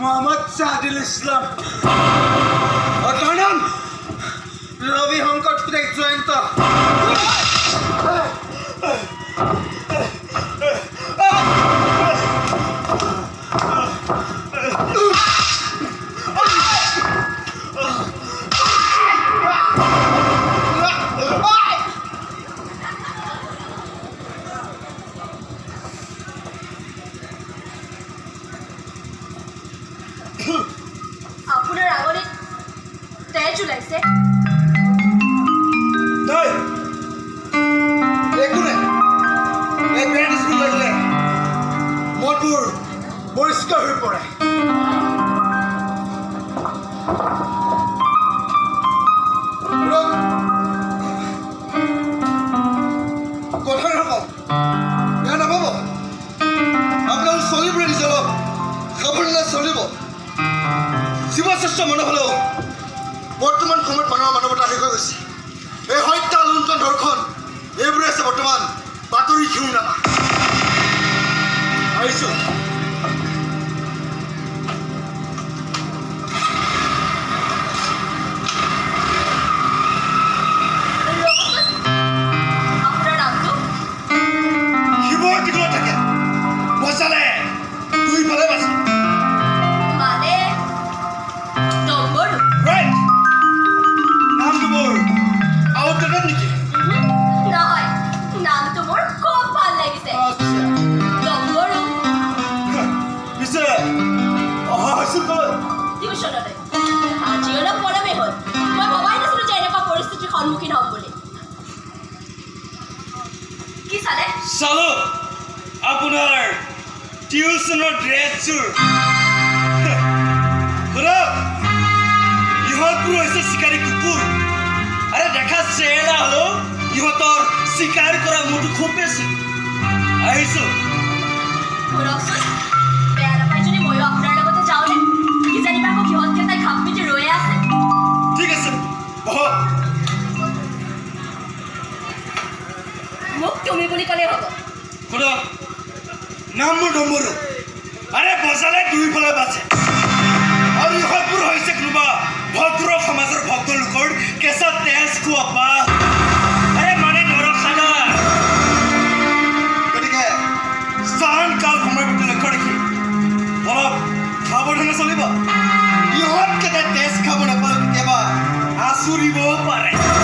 মোহাম্মদ শাহিদুল ইসলাম অটোনম Ravi হংকট track Jayanta মনে হ'লেও বৰ্তমান সময়ত মানুহৰ মানৱতা শেষ হৈ গৈছে এই হত্যা লুণ্ঠন ধৰ্ষণ এইবোৰে আছে বৰ্তমান বাতৰি শিৰোনামা আহিছোঁ চালো আপোনাৰ টিউচনৰ ড্ৰেছযোৰ ইহঁতবোৰ হৈছে চিকাৰী কুকুৰ আৰে দেখা চেহেৰা হ'লেও ইহঁতৰ চিকাৰ কৰা মোৰটো খুব বেছি আহিছোঁ ঠিক আছে বহক মোক তুমি বুলি ক'লে হ'ব শুনক নামবোৰ নম্বৰো আৰে বজালে দুইফালে বাজে আৰু ইহঁতবোৰ হৈছে কোনোবা ভদ্ৰ সমাজৰ ভক্ত লোকৰ কেঁচা তেজ খোৱা বাহ আৰে মানে নৰখানা গতিকে স্থান কাল সময় প্ৰতি লক্ষ্য ৰাখি অলপ সাৱধানে চলিব ইহঁতকেইটাই তেজ খাব নাপালে কেতিয়াবা আঁচুৰিবও পাৰে